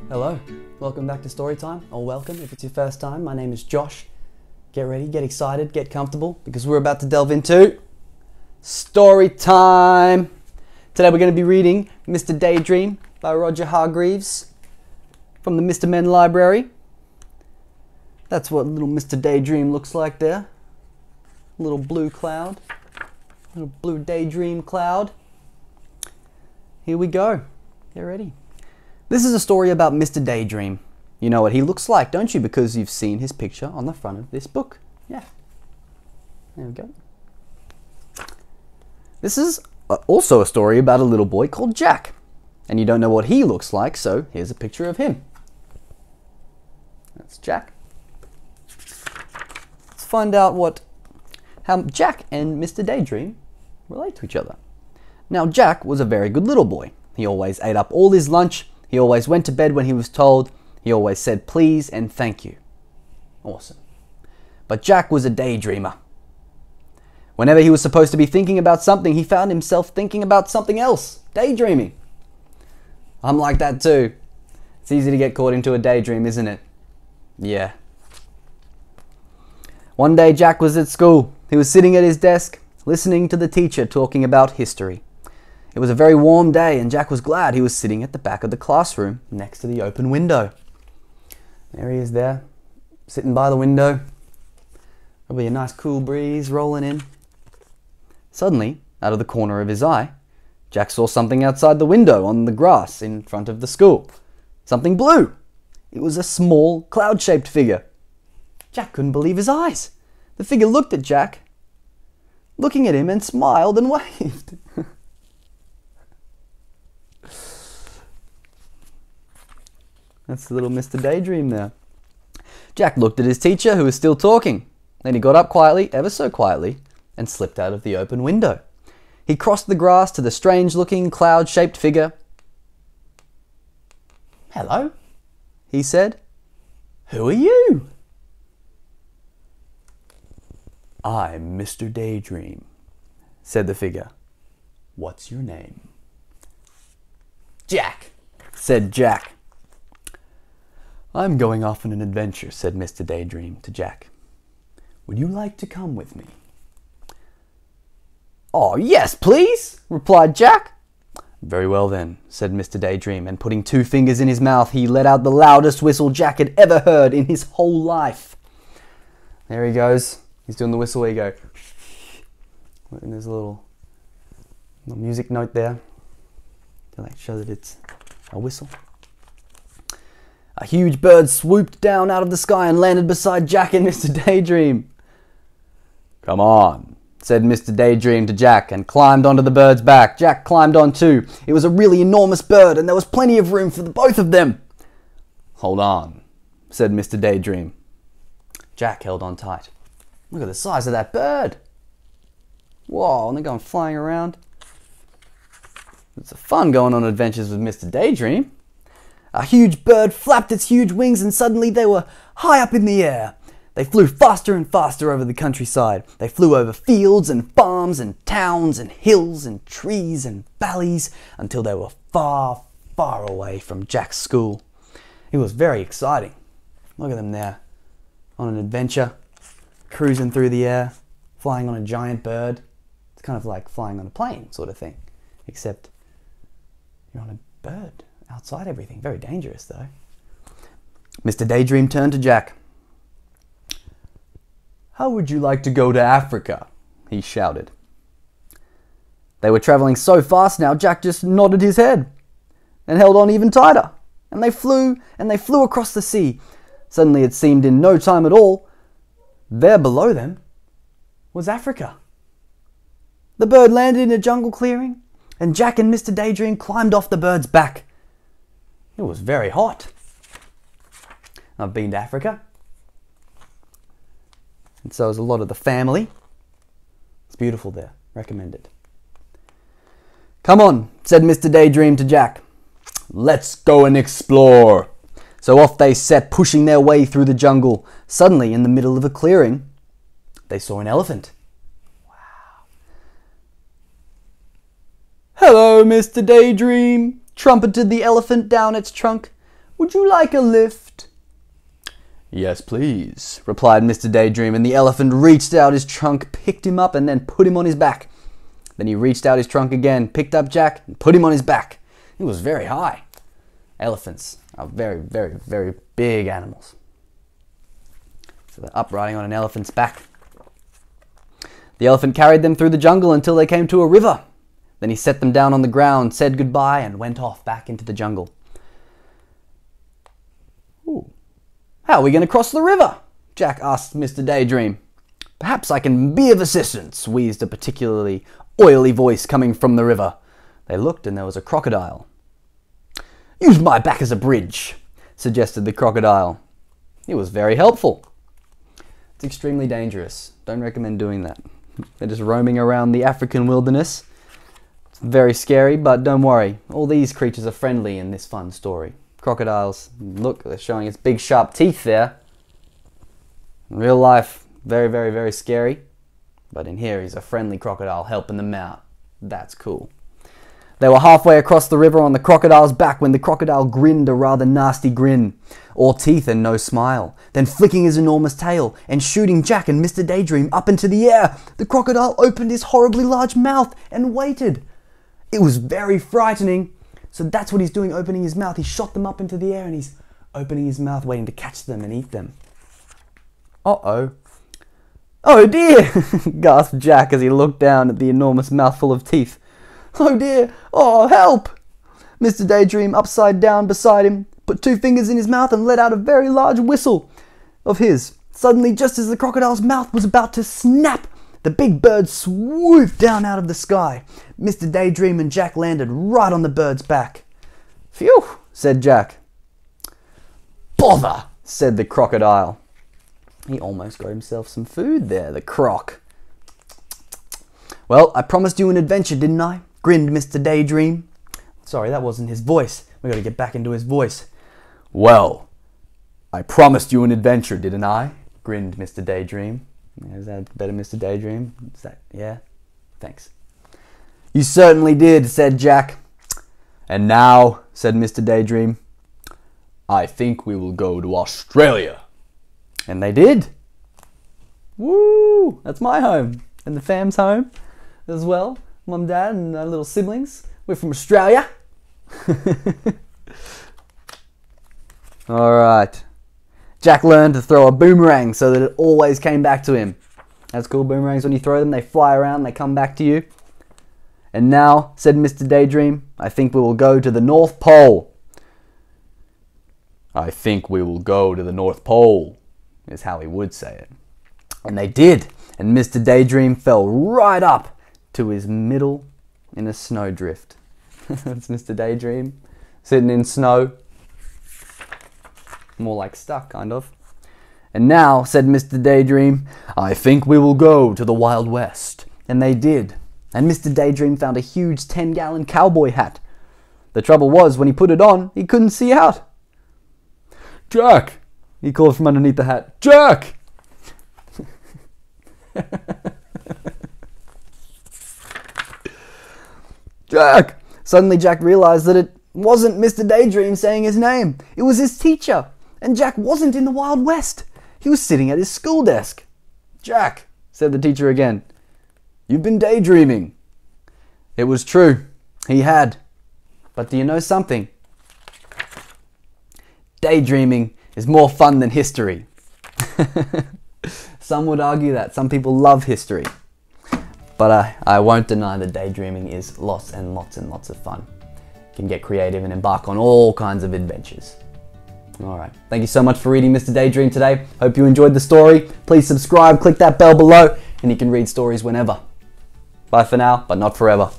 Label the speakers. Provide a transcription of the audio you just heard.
Speaker 1: Hello, welcome back to Storytime, or welcome if it's your first time. My name is Josh. Get ready, get excited, get comfortable, because we're about to delve into story time. Today we're going to be reading Mr. Daydream by Roger Hargreaves from the Mr. Men Library. That's what little Mr. Daydream looks like there. Little blue cloud, little blue daydream cloud. Here we go, get ready. This is a story about Mr. Daydream. You know what he looks like, don't you? Because you've seen his picture on the front of this book. Yeah. There we go. This is also a story about a little boy called Jack. And you don't know what he looks like, so here's a picture of him. That's Jack. Let's find out how Jack and Mr. Daydream relate to each other. Now, Jack was a very good little boy. He always ate up all his lunch. He always went to bed when he was told. He always said please and thank you. Awesome. But Jack was a daydreamer. Whenever he was supposed to be thinking about something, he found himself thinking about something else, daydreaming. I'm like that too. It's easy to get caught into a daydream, isn't it? Yeah. One day Jack was at school. He was sitting at his desk, listening to the teacher talking about history. It was a very warm day and Jack was glad he was sitting at the back of the classroom next to the open window. There he is there, sitting by the window. There'll be a nice cool breeze rolling in. Suddenly, out of the corner of his eye, Jack saw something outside the window on the grass in front of the school. Something blue. It was a small, cloud-shaped figure. Jack couldn't believe his eyes. The figure looked at Jack, looking at him, and smiled and waved. That's little Mr. Daydream there. Jack looked at his teacher, who was still talking. Then he got up quietly, ever so quietly, and slipped out of the open window. He crossed the grass to the strange-looking, cloud-shaped figure. "Hello," he said. "Who are you?" "I'm Mr. Daydream," said the figure. "What's your name?" "Jack," said Jack. "I'm going off on an adventure," said Mr. Daydream to Jack. "Would you like to come with me?" "Oh, yes, please," replied Jack. "Very well then," said Mr. Daydream, and putting 2 fingers in his mouth, he let out the loudest whistle Jack had ever heard in his whole life. There he goes. He's doing the whistle where you go. And there's a little music note there to show that it's a whistle. A huge bird swooped down out of the sky and landed beside Jack and Mr. Daydream. "Come on," said Mr. Daydream to Jack, and climbed onto the bird's back. Jack climbed on too. It was a really enormous bird, and there was plenty of room for the both of them. "Hold on," said Mr. Daydream. Jack held on tight. Look at the size of that bird. Whoa, and they're going flying around. It's fun going on adventures with Mr. Daydream. A huge bird flapped its huge wings and suddenly they were high up in the air. They flew faster and faster over the countryside. They flew over fields and farms and towns and hills and trees and valleys until they were far, far away from Jack's school. It was very exciting. Look at them there, on an adventure, cruising through the air, flying on a giant bird. It's kind of like flying on a plane sort of thing, except you're on a bird. Outside everything. Very dangerous, though. Mr. Daydream turned to Jack. "How would you like to go to Africa?" he shouted. They were traveling so fast now, Jack just nodded his head and held on even tighter. And they flew across the sea. Suddenly it seemed in no time at all, there below them was Africa. The bird landed in a jungle clearing, and Jack and Mr. Daydream climbed off the bird's back. It was very hot. I've been to Africa. And so is a lot of the family. It's beautiful there. Recommend it. "Come on," said Mr. Daydream to Jack. "Let's go and explore." So off they set, pushing their way through the jungle. Suddenly, in the middle of a clearing, they saw an elephant. Wow. "Hello, Mr. Daydream," trumpeted the elephant down its trunk. Would you like a lift?" "Yes, please," replied Mr. Daydream, and the elephant reached out his trunk, picked him up, and then put him on his back. Then he reached out his trunk again, picked up Jack, and put him on his back. He was very high. Elephants are very, very, very big animals. So they're up riding on an elephant's back. The elephant carried them through the jungle until they came to a river. Then he set them down on the ground, said goodbye, and went off back into the jungle. "Ooh. How are we going to cross the river?" Jack asked Mr. Daydream. "Perhaps I can be of assistance," wheezed a particularly oily voice coming from the river. They looked and there was a crocodile. "Use my back as a bridge," suggested the crocodile. He was very helpful. It's extremely dangerous. Don't recommend doing that. They're just roaming around the African wilderness. It's very scary, but don't worry. All these creatures are friendly in this fun story. Crocodiles, look, they're showing its big sharp teeth there. In real life, very, very, very scary. But in here, he's a friendly crocodile helping them out. That's cool. They were halfway across the river on the crocodile's back when the crocodile grinned a rather nasty grin. All teeth and no smile. Then flicking his enormous tail and shooting Jack and Mr. Daydream up into the air, the crocodile opened his horribly large mouth and waited. It was very frightening. So that's what he's doing, opening his mouth. He shot them up into the air and he's opening his mouth, waiting to catch them and eat them. Uh-oh. "Oh dear," gasped Jack as he looked down at the enormous mouthful of teeth. "Oh dear, oh help!" Mr. Daydream, upside down beside him, put 2 fingers in his mouth and let out a very large whistle of his. Suddenly, just as the crocodile's mouth was about to snap, the big bird swooped down out of the sky. Mr. Daydream and Jack landed right on the bird's back. "Phew," said Jack. "Bother," said the crocodile. He almost got himself some food there, the croc. "Well, I promised you an adventure, didn't I?" grinned Mr. Daydream. Sorry, that wasn't his voice. We got to get back into his voice. "Well, I promised you an adventure, didn't I?" grinned Mr. Daydream. Is that better, Mr. Daydream? Is that, yeah? Thanks. "You certainly did," said Jack. "And now," said Mr. Daydream, "I think we will go to Australia." And they did. Woo! That's my home. And the fam's home as well. Mum, Dad, and our little siblings. We're from Australia. Alright. Jack learned to throw a boomerang so that it always came back to him. That's cool. Boomerangs, when you throw them, they fly around, they come back to you. "And now," said Mr. Daydream, "I think we will go to the North Pole." "I think we will go to the North Pole," is how he would say it. And they did. And Mr. Daydream fell right up to his middle in a snowdrift. That's Mr. Daydream sitting in snow. More like stuck, kind of. "And now," said Mr. Daydream, "I think we will go to the Wild West." And they did. And Mr. Daydream found a huge 10-gallon cowboy hat. The trouble was, when he put it on, he couldn't see out. "Jack!" he called from underneath the hat. "Jack!" "Jack!" Suddenly Jack realized that it wasn't Mr. Daydream saying his name. It was his teacher. And Jack wasn't in the Wild West. He was sitting at his school desk. "Jack," said the teacher again, "you've been daydreaming." It was true. He had. But do you know something? Daydreaming is more fun than history. Some would argue that. Some people love history. But I won't deny that daydreaming is lots and lots and lots of fun. You can get creative and embark on all kinds of adventures. Alright, thank you so much for reading Mr. Daydream today. Hope you enjoyed the story. Please subscribe, click that bell below, and you can read stories whenever. Bye for now, but not forever.